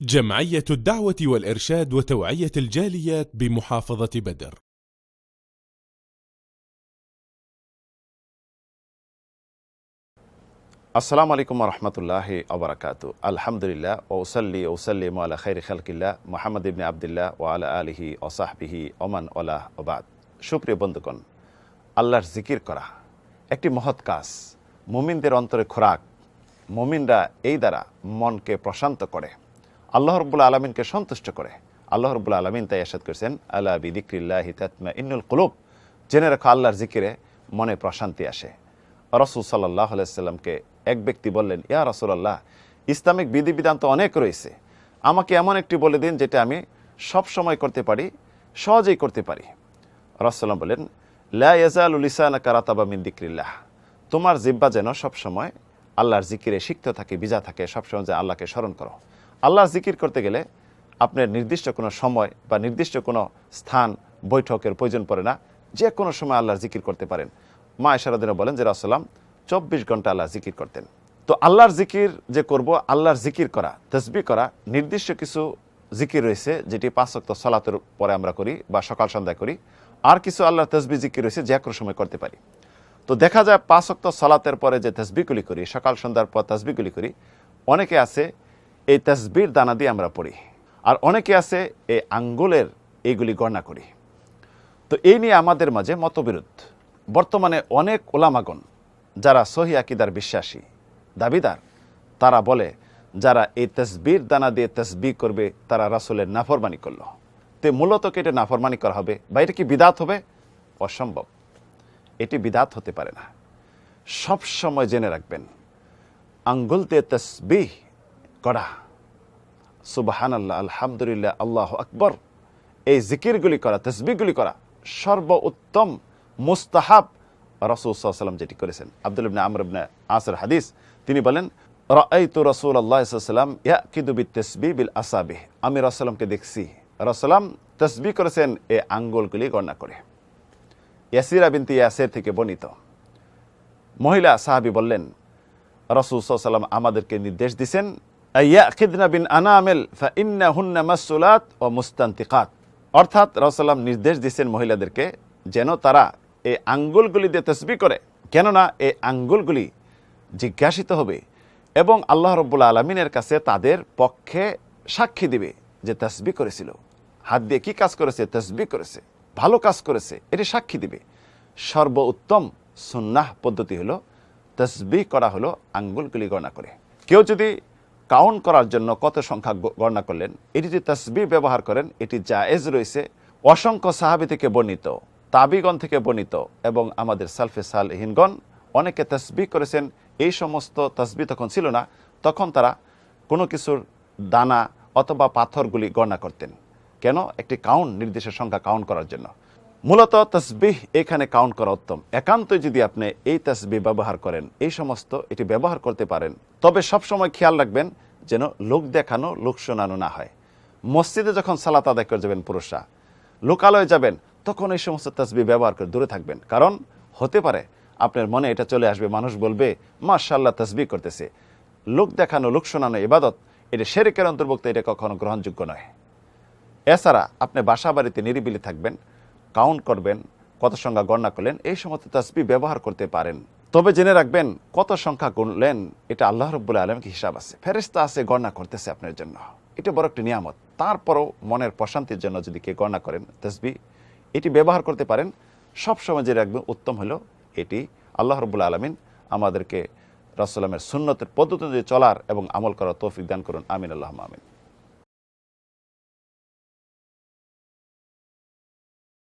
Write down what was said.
جمعية الدعوة والإرشاد وتوعية الجاليات بمحافظة بدر. আসসালামু আলাইকুম ওয়া রাহমাতুল্লাহি ওয়া বারাকাতুহু। আলহামদুলিল্লাহ ওয়া উসাল্লি ওয়া উসাল্লিমু আলা খাইরি খালকিল্লাহ মুহাম্মদ ইবনে আবদুল্লাহ ওয়া আলা আলিহি ওয়া সাহবিহি ওয়া মান ওয়ালা ওয়া বাদ। সুপ্রিয় বন্ধুগণ, আল্লাহর জিকির করা একটি মহৎ কাজ, মুমিনদের অন্তরে খোরাক। মুমিনরা এই দ্বারা মনকে প্রশান্ত করে, আল্লাহ রাব্বুল আলামিনকে সন্তুষ্ট করে। আল্লাহ রাব্বুল আলামিন তাই ইরশাদ করেছেন, আলা বিযিকরিল্লাহি তাতমাইন্নুল কুলুব। জেনে রাখো আল্লাহর জিকিরে মনে প্রশান্তি আসে। রাসূল সাল্লাল্লাহু আলাইহি ওয়াসাল্লামকে এক ব্যক্তি বললেন, ইয়া রাসূলুল্লাহ, ইসলামিক বিধিবিধান তো অনেক রয়েছে, আমাকে এমন একটি বলে দিন যেটা আমি সব সময় করতে পারি, সহজেই করতে পারি। রাসূলুল্লাহ বলেন, লা ইয়াজালু লিসানাকা রাতাবা মিন যিকরিল্লাহ। তোমার জিহ্বা যেন সবসময় আল্লাহর জিকিরে সিক্ত থাকে, ভিজা থাকে, সবসময় যে আল্লাহকে স্মরণ করো। আল্লাহর জিকির করতে গেলে আপনার নির্দিষ্ট কোনো সময় বা নির্দিষ্ট কোনো স্থান বৈঠকের প্রয়োজন পড়ে না, যে কোনো সময় আল্লাহর জিকির করতে পারেন। মা আয়েশা রাদিয়াল্লাহু বলেন যে রাসূলুল্লাহ 24 ঘন্টা আল্লাহর জিকির করতেন। তো আল্লাহর জিকির যে করব, আল্লাহর জিকির করা, তাসবিহ করা, নির্দিষ্ট কিছু জিকির রয়েছে যেটি 5 ওয়াক্ত সালাতের পরে আমরা করি বা সকাল সন্ধ্যায় করি। আর কিছু আল্লাহর তাসবিহ জিকির রয়েছে যে কোনো সময় করতে পারি। তো দেখা যায় 5 ওয়াক্ত সালাতের পরে যে তাসবিহগুলি করি, সকাল সন্ধ্যার পর তাসবিহগুলি করি, অনেকে আছে এই তাসবিহর দানা দিয়ে আমরা পড়ি, আর অনেকে আছে এই আঙ্গুলের এইগুলি গণনা করি। তো এই নিয়ে আমাদের মাঝে মতবিরোধ। বর্তমানে অনেক ওলামাগণ যারা সহি আকীদার বিশ্বাসী দাবিদার, তারা বলে যারা এই তাসবিহর দানা দিয়ে তাসবিহ করবে তারা রাসূলের নাফরমানি করলো। তো মূলত কি এটা নাফরমানি করা হবে বা এটা কি বিদআত হবে? অসম্ভব, এটি বিদআত হতে পারে না। সব সময় জেনে রাখবেন, আঙ্গুল দিয়ে তাসবিহ করা, সুবহানাল্লাহ, আলহামদুলিল্লাহ, আল্লাহু আকবার, এই জিকিরগুলি করা, তাসবিহগুলি করা সর্বোত্তম মুস্তাহাব রাসূল সাল্লাল্লাহু আলাইহি ওয়াসাল্লাম যেটি করেছেন। আব্দুল্লাহ ইবনে আমর ইবনে আসর হাদিস, তিনি বলেন, রাআইতু রাসূলুল্লাহ সাল্লাল্লাহু আলাইহি ওয়াসাল্লাম ইয়াকিদু বিত-তাসবিহ বিল আসাবিহ। আমি রাসূলকে দেখছি রাসূল তাসবিহ করেছেন এই আঙ্গুলগুলি গণনা করে। ইয়াসিরা বিনতি ইয়াসির থেকে বর্ণিত, মহিলা সাহাবী বললেন, রাসূল সাল্লাল্লাহু আলাইহি ওয়াসাল্লাম আমাদেরকে নির্দেশ দিয়েছেন, আয়াকিদনা বিন আনামিল ফা ইন্নাহুন্না মাসউলাত ওয়া মুস্তানতিকাত। অর্থাৎ রাসূল নির্দেশ দিয়েছেন মহিলাদেরকে যেন তারা এই আঙ্গুলগুলি দিয়ে তাসবিহ করে, কেননা এই আঙ্গুলগুলি জিজ্ঞাসিত হবে এবং আল্লাহ রাব্বুল আলামিনের কাছে তাদের পক্ষে সাক্ষী দিবে যে তাসবিহ করেছিল। হাত দিয়ে কি কাজ করেছে? তাসবিহ করেছে, ভালো কাজ করেছে, এটি সাক্ষী দিবে। সর্বোত্তম সুন্নাহ পদ্ধতি হলো তাসবিহ করা, হলো আঙ্গুলগুলি গণনা করে। কেউ যদি কাউন্ট করার জন্য কত সংখ্যা গণনা করলেন, এটি যদি তাসবিহ ব্যবহার করেন, এটি জায়েজ রয়েছে। অসংখ্য সাহাবী থেকে বর্ণিত, তাবিগণ থেকে বর্ণিত এবং আমাদের সালফে সালেহিনগণ অনেকে তাসবিহ করেছেন। এই সমস্ত তাসবিহ তখন ছিল না, তখন তারা কোনো কিছুর দানা অথবা পাথরগুলি গণনা করতেন। কেন? একটি কাউন্ট, নির্দিষ্ট সংখ্যা কাউন্ট করার জন্য। মূলত তাসবিহ এখানে কাউন্ট করা উত্তম। একান্তই যদি আপনি এই তাসবিহ ব্যবহার করেন, এই সমস্ত এটি ব্যবহার করতে পারেন, তবে সবসময় খেয়াল রাখবেন যেন লোক দেখানো, লোক শোনানো না হয়। মসজিদে যখন সালাত আদায় করে যাবেন পুরুষরা, লোকালয়ে যাবেন, তখন এই সমস্ত তাসবিহ ব্যবহার করে দূরে থাকবেন। কারণ হতে পারে আপনার মনে এটা চলে আসবে, মানুষ বলবে মাশাআল্লাহ তাসবিহ করতেছে। লোক দেখানো, লোক শোনানো ইবাদত, এটা শিরকের অন্তর্ভুক্ত, এটা কখনো গ্রহণযোগ্য নয়। এছাড়া আপনি বাসা বাড়িতে নিরিবিলি থাকবেন, কাউন্ট করবেন, কত সংখ্যা গণনা করলেন, এই সমস্ত তাসবিহ ব্যবহার করতে পারেন। তবে জেনে রাখবেন, কত সংখ্যা গুনলেন এটা আল্লাহ রাব্বুল আলামিনের হিসাব আছে, ফেরেশতা আছে গণনা করতেছে আপনার জন্য। এটা বড় একটি নিয়ামত। তারপরও মনের প্রশান্তির জন্য যদি কে গণনা করেন তাসবিহ, এটি ব্যবহার করতে পারেন। সবসময় যে রাখবেন উত্তম হলো এটি। আল্লাহ রাব্বুল আলামিন আমাদেরকে রাসূলের সুন্নতের পদ্ধতি অনুযায়ী চলার এবং আমল করার তৌফিক দান করুন। আমিন, আল্লাহুম্মা আমিন।